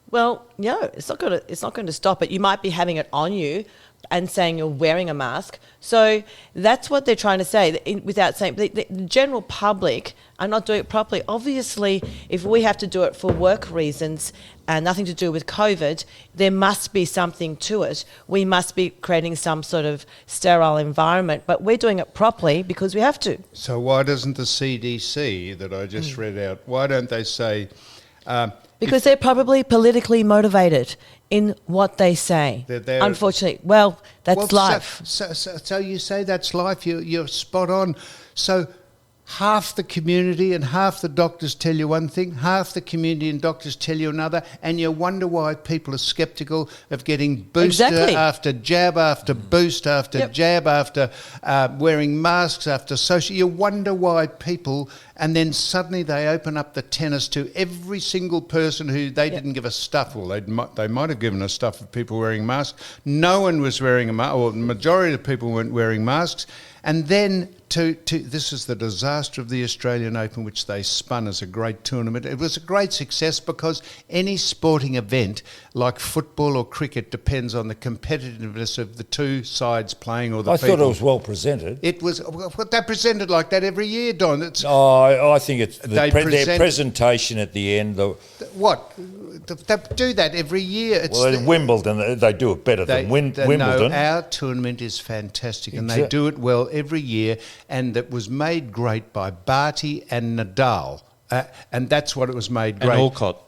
well, no, it's not going to stop it. You might be having it on you and saying you're wearing a mask. So that's what they're trying to say, without saying the general public are not doing it properly. Obviously, if we have to do it for work reasons and nothing to do with COVID, there must be something to it. We must be creating some sort of sterile environment, but we're doing it properly because we have to. So why doesn't the CDC that I just read out, why don't they say... Because they're probably politically motivated in what they say. Unfortunately, that's life. So you say that's life. You're spot on. So half the community and half the doctors tell you one thing, half the community and doctors tell you another, and you wonder why people are sceptical of getting booster after jab after boost after jab after wearing masks after social. You wonder why people, and then suddenly they open up the tennis to every single person who they didn't give a stuff. Well, they might have given a stuff of people wearing masks. No one was wearing a mask, or the majority of people weren't wearing masks. And then this is the disaster of the Australian Open, which they spun as a great tournament. It was a great success because any sporting event like football or cricket depends on the competitiveness of the two sides playing or the people. I thought it was well presented. It was. They presented like that every year, Don. I think it's their presentation at the end. What? They do that every year. In Wimbledon, they do it better than Wimbledon. No, our tournament is fantastic, and they do it well every year, and it was made great by Barty and Nadal, and that's what it was made great. And Alcott.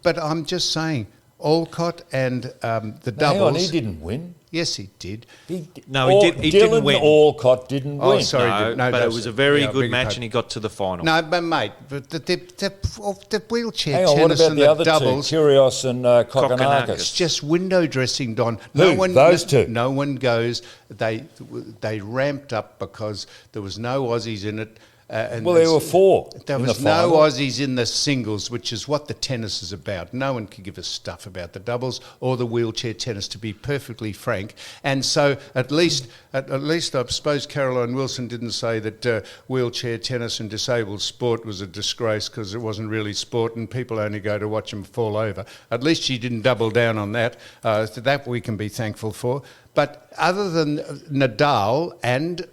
But I'm just saying, Alcott and the doubles. Hang on, he didn't win. Yes, he did. He didn't win. Alcott didn't win. Sorry, but it was a very good match, and he got to the final. No, but mate, the wheelchair Hang on, tennis what about and the other doubles, two, Kyrgios and Kokkinakis? it's just window dressing, Don. Those two? No one goes. They ramped up because there was no Aussies in it. There were four. There was no Aussies in the singles, which is what the tennis is about. No one could give a stuff about the doubles or the wheelchair tennis, to be perfectly frank. And so, at least, I suppose Caroline Wilson didn't say that wheelchair tennis and disabled sport was a disgrace because it wasn't really sport and people only go to watch them fall over. At least she didn't double down on that. So that we can be thankful for. But other than Nadal and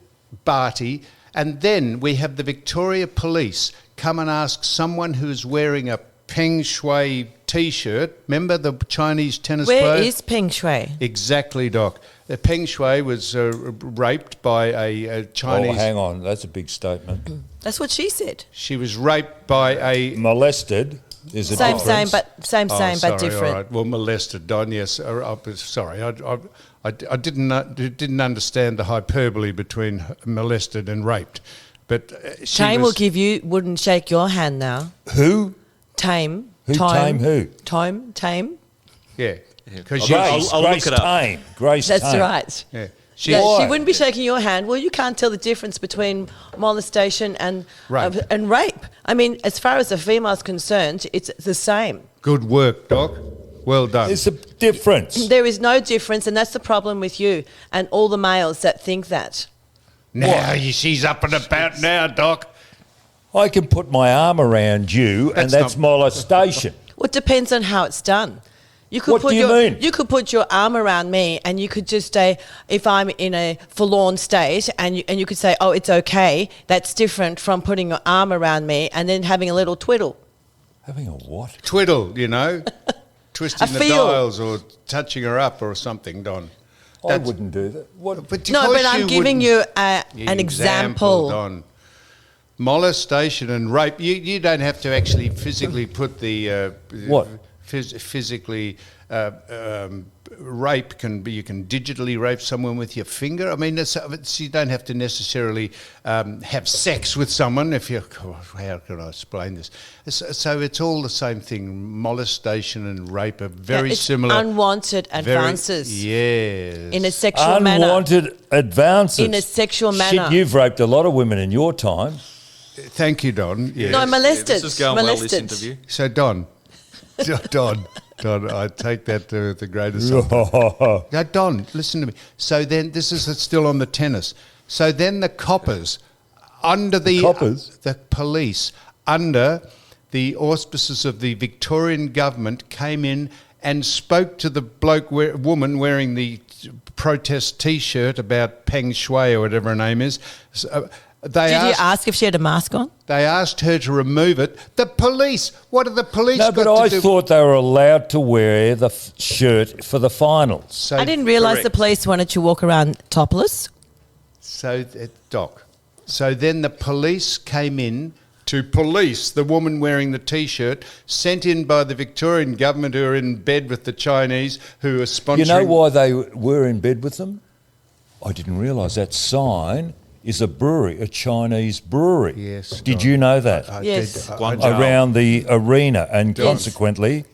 Barty. And then we have the Victoria Police come and ask someone who's wearing a Peng Shuai T-shirt. Remember the Chinese tennis player? Where is Peng Shuai? Exactly, Doc. Peng Shuai was raped by a Chinese... Oh, hang on. That's a big statement. That's what she said. She was raped by a... Molested is a difference. Same, but different. All right. Well, molested, Don, yes. Sorry, I didn't understand the hyperbole between molested and raped, but Tame wouldn't shake your hand now. Who? Tame. Who? Tame who? Tame. Yeah. Because I'll look it up. Tame. Grace That's Tame. right. Yeah. She wouldn't be shaking your hand. Well, you can't tell the difference between molestation and rape. I mean, as far as the female's concerned, it's the same. Good work, Doc. Well done. There's a difference. There is no difference, and that's the problem with you and all the males that think that. Now she's up and about now, Doc. I can put my arm around you, and that's molestation. Well, it depends on how it's done. What do you mean? You could put your arm around me, and you could just say, if I'm in a forlorn state, and you could say, oh, it's okay. That's different from putting your arm around me and then having a little twiddle. Having a what? Twiddle, twisting the dials or touching her up or something, Don. I wouldn't do that. What? But I'm giving you an example. Don. Molestation and rape. You don't have to actually physically put the what? Physically rape can be. You can digitally rape someone with your finger. I mean, you don't have to necessarily have sex with someone. How can I explain this? So it's all the same thing. Molestation and rape are very similar. Unwanted advances. Yes. In a sexual manner. Unwanted advances. In a sexual manner. Shit, you've raped a lot of women in your time. Thank you, Don. Yes. No, molested. This is going molested. well, this interview. So, Don, I take that to the greatest. Now, Don, listen to me. So then, this is still on the tennis. So then the coppers, the police, under the auspices of the Victorian government, came in and spoke to the woman wearing the protest T-shirt about Peng Shuai or whatever her name is. Did you ask if she had a mask on? They asked her to remove it. The police. What are the police got to do? No, but I thought they were allowed to wear the shirt for the finals. So, I didn't realise the police wanted you to walk around topless. So, Doc. So then the police came in to police the woman wearing the T-shirt, sent in by the Victorian government, who are in bed with the Chinese, who are sponsoring... You know why they were in bed with them? I didn't realise that sign is a brewery, a Chinese brewery. Yes. Did you know that? Yes. Guangzhou. Around the arena, and consequently...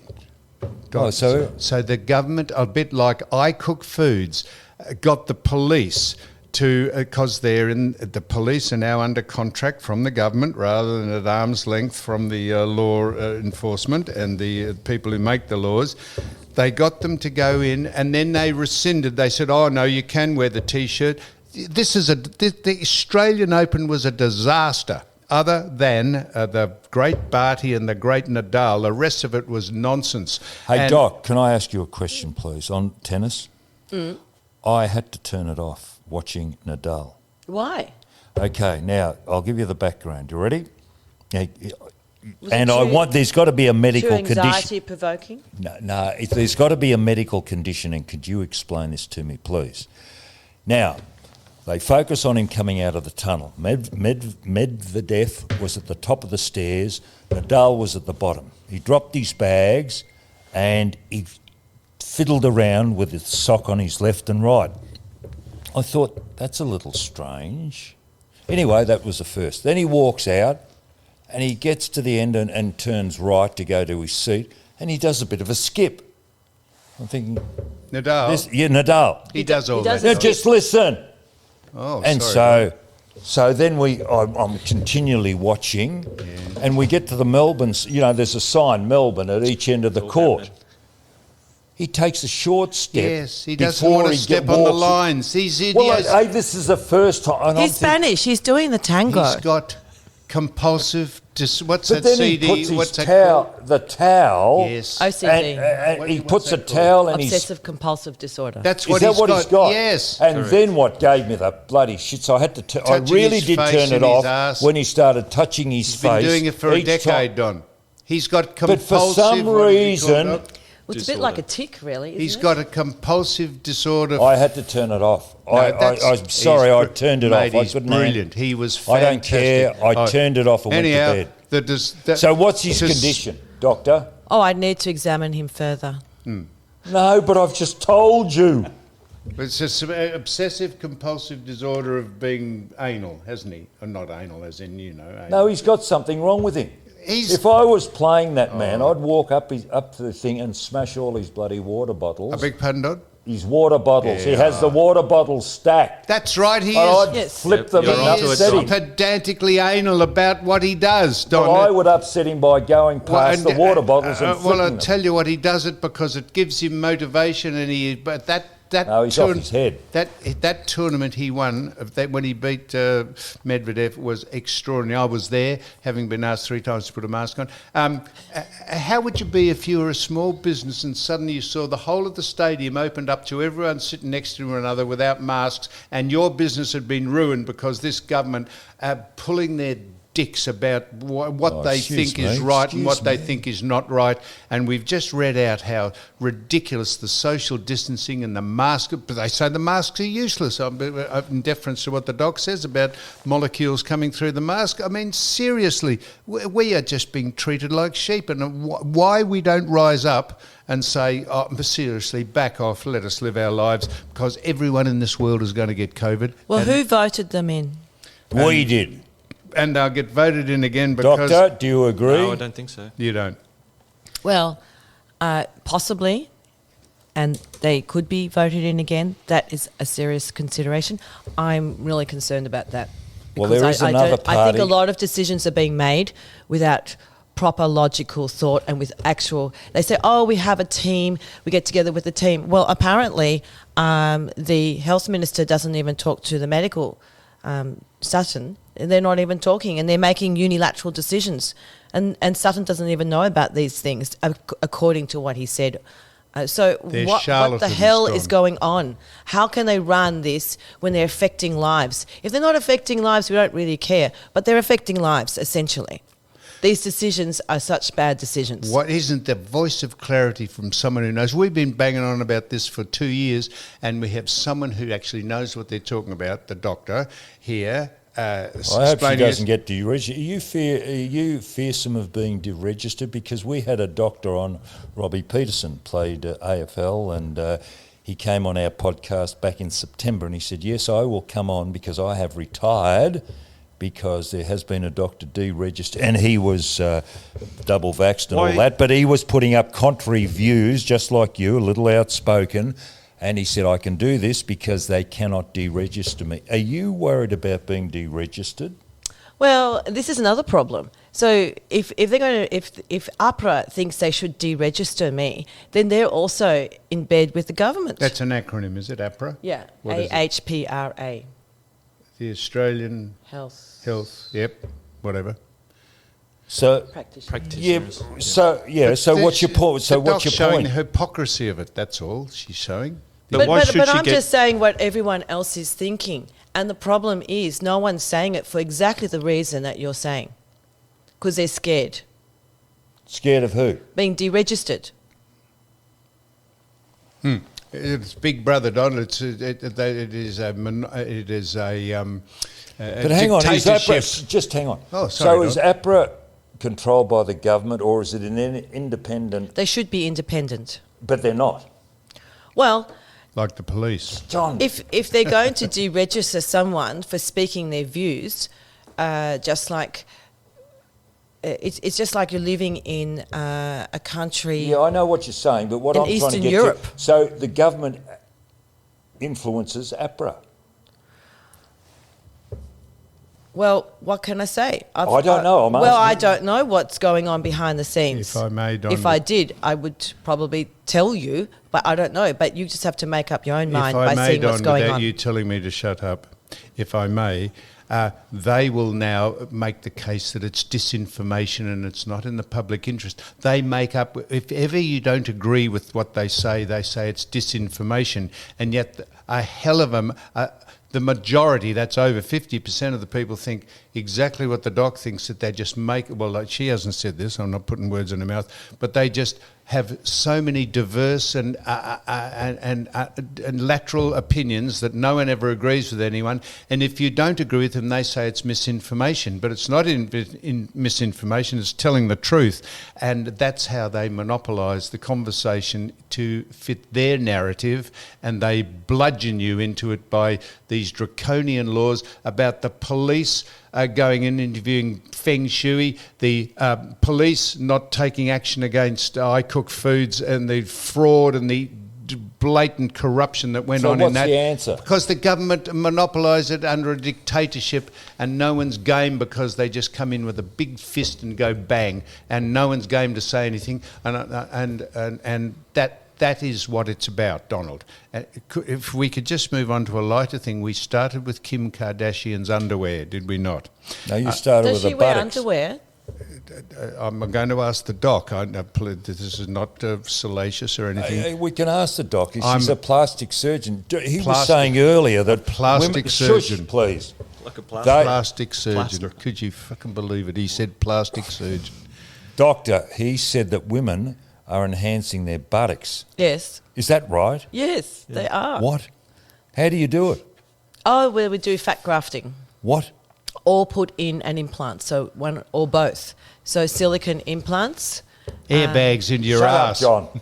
So the government, a bit like I Cook Foods, got the police to, because the police are now under contract from the government rather than at arm's length from the law enforcement and the people who make the laws. They got them to go in, and then they rescinded. They said, "Oh no, you can wear the T-shirt." The Australian Open was a disaster. Other than the great Barty and the great Nadal, the rest of it was nonsense. Hey, Doc, can I ask you a question, please, on tennis? I had to turn it off watching Nadal. Why? Okay, now, I'll give you the background. You ready? There's got to be a medical condition. Too anxiety-provoking? No, there's got to be a medical condition, and could you explain this to me, please? Now, they focus on him coming out of the tunnel. Medvedev was at the top of the stairs. Nadal was at the bottom. He dropped his bags and he fiddled around with his sock on his left and right. I thought, that's a little strange. Anyway, that was the first. Then he walks out and he gets to the end and turns right to go to his seat, and he does a bit of a skip. I'm thinking... Nadal? Nadal. He does all that. Now, just listen. Oh, and sorry. so then I'm continually watching, and we get to the Melbourne. There's a sign Melbourne at each end of the court. He takes a short step. Yes, he doesn't want to step on the lines. This is the first time. He's Spanish. He's doing the tango. He's got compulsive. What's but that then CD? He puts what's his that the towel. Yes. OCD. And he puts a towel in his... Obsessive compulsive disorder. That's Is what, that what he's got? Yes. And then what gave me the bloody shit? So I had to... I really did turn it off when he started touching his face. He's been doing it for a decade, Don. He's got compulsive... But for some reason... Well, it's a bit like a tick, really, isn't He's it? got a compulsive disorder. I had to turn it off. I'm sorry, I turned it off. He's brilliant. He was I fantastic. don't care. I turned it off and went to bed. So what's his condition, doctor? Oh, I'd need to examine him further. No, but I've just told you. It's an obsessive compulsive disorder of being anal, hasn't he? Or not anal, as in, anal. No, he's got something wrong with him. If I was playing that man, I'd walk up to the thing and smash all his bloody water bottles. A big pardon, Don? His water bottles. He has the water bottles stacked. That's right, he is. I'd flip them and upset him. Pedantically anal about what he does, Don. Well, I would upset him by going past the water bottles and flipping them. I'll tell you what, he does it because it gives him motivation, and no, he's off his head. That tournament he won, when he beat Medvedev, was extraordinary. I was there, having been asked 3 times to put a mask on. How would you be if you were a small business and suddenly you saw the whole of the stadium opened up to everyone sitting next to one another without masks, and your business had been ruined because this government pulling their dicks about what they think is right and what they think is not right, and we've just read out how ridiculous the social distancing and the mask, but they say the masks are useless in deference to what the doc says about molecules coming through the mask. I mean, seriously, we are just being treated like sheep, and why we don't rise up and say, seriously, back off, let us live our lives, because everyone in this world is going to get COVID. Well, who voted them in? We did. And they'll get voted in again because... Doctor, do you agree? No, I don't think so. You don't? Well, possibly, and they could be voted in again. That is a serious consideration. I'm really concerned about that. Well, there is another party... I think a lot of decisions are being made without proper logical thought and with actual... They say, we have a team, we get together with the team. Well, apparently the health minister doesn't even talk to the medical Sutton. They're not even talking, and they're making unilateral decisions. And Sutton doesn't even know about these things, according to what he said. So what the hell is going on? How can they run this when they're affecting lives? If they're not affecting lives, we don't really care. But they're affecting lives, essentially. These decisions are such bad decisions. What isn't the voice of clarity from someone who knows? We've been banging on about this for 2 years, and we have someone who actually knows what they're talking about, the doctor here. I hope she doesn't get deregistered. Are you fearsome of being deregistered? Because we had a doctor on, Robbie Peterson, played AFL, and he came on our podcast back in September and he said, yes, I will come on because I have retired because there has been a doctor deregistered, and he was double vaxxed and all that, but he was putting up contrary views, just like you, a little outspoken, and he said, I can do this because they cannot deregister me. Are you worried about being deregistered? Well, this is another problem. So if they're going to, if APRA thinks they should deregister me, then they're also in bed with the government. That's an acronym, is it, APRA? Yeah, What is it? AHPRA. The Australian Health. Yep, whatever. So, Practitioners. so what's your point? So the what's your doc's showing point? the hypocrisy of it, that's all she's showing. But why should she I'm get- just saying what everyone else is thinking. And the problem is no one's saying it for exactly the reason that you're saying. Because they're scared. Scared of who? Being deregistered. It's Big Brother, Donald. It is a But hang on, is dictatorship. APRA, just hang on. Oh, sorry, so is APRA controlled by the government, or is it an independent? They should be independent. But they're not. Well, Like the police. John. if they're going to deregister someone for speaking their views, just like it's just like you're living in a country. Yeah, I know what you're saying, but what In I'm trying to Eastern get Europe. to... So the government influences APRA. Well, what can I say? I don't know, I'm well, I asking. don't know what's going on behind the scenes. If I may, Donna. If I did, I would probably tell you, but I don't know. But you just have to make up your own mind If I by may, seeing what's Don, going without on. you telling me to shut up, if I may, they will now make the case that it's disinformation and it's not in the public interest. They make up, if ever you don't agree with what they say it's disinformation. And yet a hell of them, the majority, that's over 50% of the people think exactly what the doc thinks, that they just make, well, like she hasn't said this, I'm not putting words in her mouth, but they just have so many diverse and lateral opinions that no one ever agrees with anyone. And if you don't agree with them, they say it's misinformation. But it's not in misinformation, it's telling the truth. And that's how they monopolise the conversation to fit their narrative, and they bludgeon you into it by these draconian laws about the police going in interviewing Feng Shui, the police not taking action against I Cook Foods, and the fraud and the blatant corruption that went on in that. So what's the answer? Because the government monopolised it under a dictatorship, and no one's game because they just come in with a big fist and go bang, and no one's game to say anything, and that is what it's about, Donald. If we could just move on to a lighter thing, we started with Kim Kardashian's underwear, did we not? No, you started Does with she the wear buttocks. underwear? I'm going to ask the doc. This is not salacious or anything. We can ask the doc. She's I'm- a plastic surgeon. He was Plastic- saying earlier that plastic women, surgeon. Shush, please. Like a Plastic surgeon. Plaster. Could you fucking believe it? He said plastic surgeon. Doctor, he said that women are enhancing their buttocks. Yes. Is that right? Yes, they are. What? How do you do it? Oh, well, we do fat grafting. What? Or put in an implant, so one or both. So silicone implants. Airbags into your Shut ass. up, John.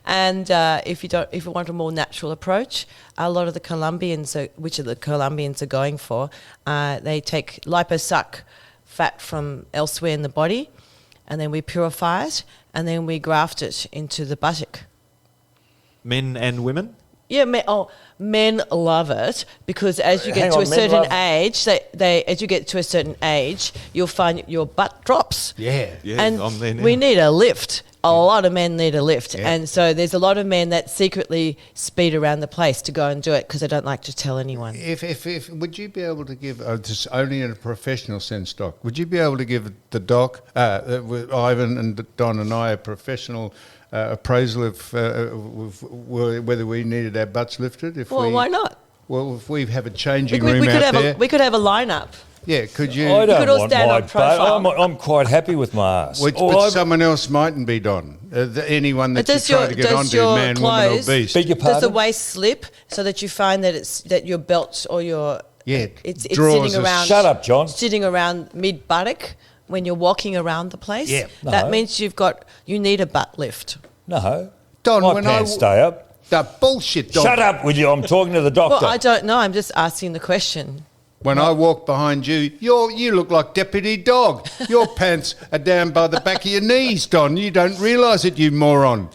And if you want a more natural approach, a lot of the Colombians, which the Colombians are going for, they take liposuck fat from elsewhere in the body, and then we purify it, and then we graft it into the buttock. Men and women? Yeah, men love it because as you get Hang to on, a men certain love- age, as you get to a certain age, you'll find your butt drops. Yeah. Yeah, And I'm there now. we need a lift. A lot of men need a lift. Yeah. And so there's a lot of men that secretly speed around the place to go and do it because they don't like to tell anyone. If would you be able to give, just only in a professional sense, Doc, would you be able to give the doc, Ivan and Don and I, a professional appraisal of whether we needed our butts lifted? Well, why not? Well, if we have a changing We room could out have there. we could have a lineup. Yeah, could you? I don't could all want stand my on butt. profile. I'm quite happy with my ass. Which, Oh, but I've- someone else mightn't be, Don. Anyone that But you try to get onto, man, woman or clothes, beast. Beg your does the pardon? waist slip so that you find that your belt or your it's draws sitting us- around Shut up, John. sitting around mid buttock when you're walking around the place? Yeah. That No. means you need a butt lift. No. Don, My when pants stay up. The bullshit, Don. Shut up, will you? I'm talking to the doctor. Well, I don't know. I'm just asking the question. When I walk behind you, you look like Deputy Dog. Your pants are down by the back of your knees, Don. You don't realise it, you moron.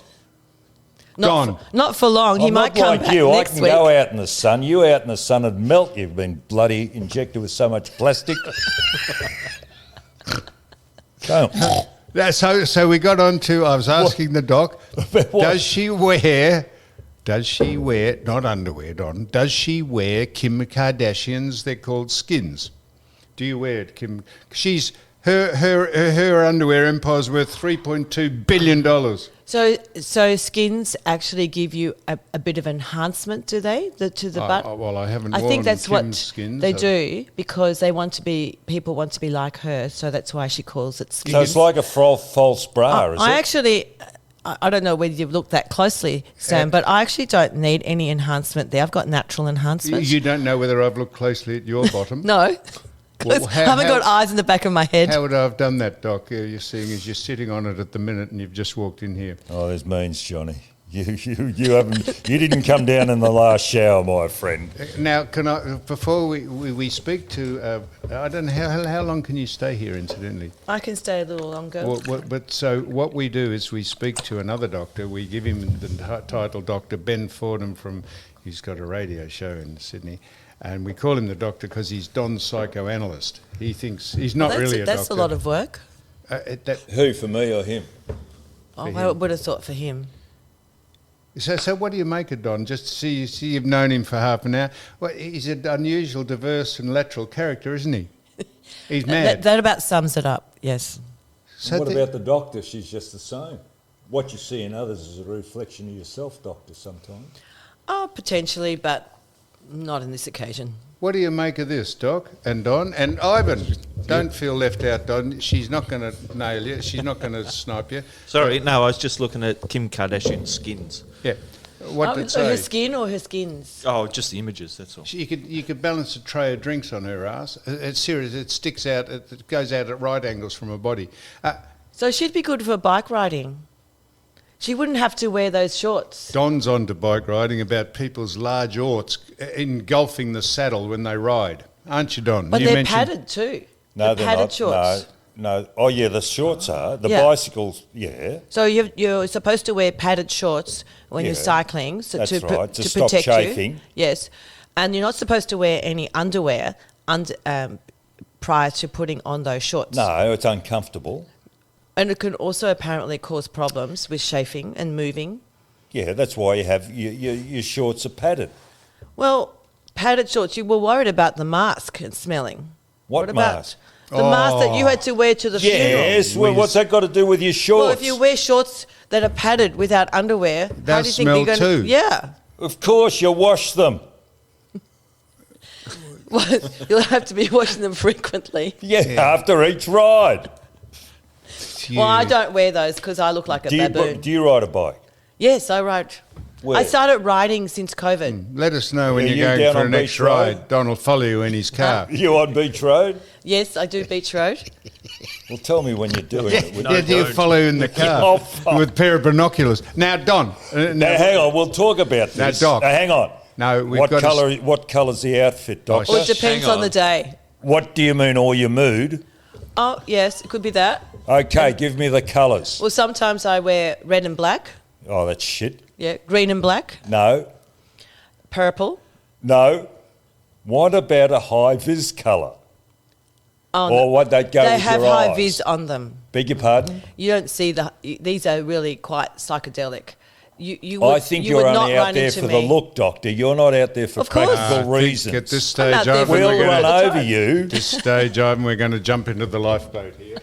Don. Not for long. He I'm might not come like back you. I next can week. go out in the sun. You out in the sun and melt. You've been bloody injected with so much plastic. Don't. So we got on to, I was asking the doc, What? does she wear, not underwear, Don, does she wear Kim Kardashian's, they're called skins? Do you wear it, Kim? Her underwear empire's worth $3.2 billion. So skins actually give you a bit of enhancement, do they? To the butt? Well, I haven't I worn think that's Kim's what skins. they do because people want to be like her, so that's why she calls it skins. So it's like a false bra, is it? I actually, I don't know whether you've looked that closely, Sam, but I actually don't need any enhancement there. I've got natural enhancement. You don't know whether I've looked closely at your bottom? No. Well, I haven't got eyes in the back of my head. How would I have done that, Doc? You're seeing as you're sitting on it at the minute and you've just walked in here. Oh, there's means, Johnny. You haven't. You didn't come down in the last shower, my friend. Now, can I? Before we speak to, I don't know how long can you stay here, incidentally. I can stay a little longer. So what we do is we speak to another doctor. We give him the title Dr. Ben Fordham he's got a radio show in Sydney. And we call him the doctor because he's Don's psychoanalyst. He thinks he's not really a doctor. That's a lot of work. Who, for me or him? I would have thought for him. So what do you make of Don? Just see you've known him for half an hour. Well, he's an unusual, diverse and lateral character, isn't he? He's mad. That about sums it up, yes. So what about the doctor? She's just the same. What you see in others is a reflection of yourself, doctor, sometimes. Oh, potentially, but not in this occasion. What do you make of this, Doc and Don and Ivan? Don't feel left out, Don. She's not going to nail you. She's not going to snipe you. Sorry, no, I was just looking at Kim Kardashian's skins. Yeah. What did it say? Her skin or her skins? Oh, just the images, that's all. You could balance a tray of drinks on her ass. It's serious. It sticks out. It goes out at right angles from her body. So she'd be good for bike riding. She wouldn't have to wear those shorts. Don's on to bike riding about people's large orts engulfing the saddle when they ride. Aren't you, Don? But they're padded too. No, they're they're padded not. shorts. No. Oh, yeah, the shorts are. The Yeah. bicycles, yeah. So you're supposed to wear padded shorts when you're Yeah, cycling that's to right, to stop protect chafing. you. Yes. And you're not supposed to wear any underwear prior to putting on those shorts. No, it's uncomfortable. And it can also apparently cause problems with chafing and moving. Yeah, that's why you have your shorts are padded. Well, padded shorts, you were worried about the mask and smelling. What about mask? the mask that you had to wear to the funeral? Yes, well, what's that got to do with your shorts? Well, if you wear shorts that are padded without underwear, how They'll do you think you're going smell to... too. Yeah. Of course, you wash them. Well, you'll have to be washing them frequently. Yeah, after each ride. Well, I don't wear those because I look like a baboon. Do you ride a bike? Yes, I ride. Where? I started riding since COVID. Let us know when Are you're you going down for on a next Beach Road? ride. Don will follow you in his car. You on Beach Road? Yes, I do Beach Road. Well, tell me when you're doing it. Yeah, you follow in the car Oh, fuck. with a pair of binoculars. Now, Don. Now, hang on. We'll talk about this. Now, Doc. Hang on. No, we've what got to colour? What colour's the outfit, Doctor? Well, it depends on the day. What do you mean, or your mood? Oh, yes, it could be that. Okay, give me the colours. Well, sometimes I wear red and black. Oh, that's shit. Yeah, green and black. No, Purple. no. What about a high vis colour? Oh, Or what they go they with have your high eyes? vis on them. Beg your pardon? You don't see these are really quite psychedelic. I think you're would not only out run there into for me. the look, Doctor. You're not out there for Of course. practical reasons. At this stage, I'm out there Ivan, for We'll the run time. over you. this stage, Ivan, we're going to jump into the lifeboat here.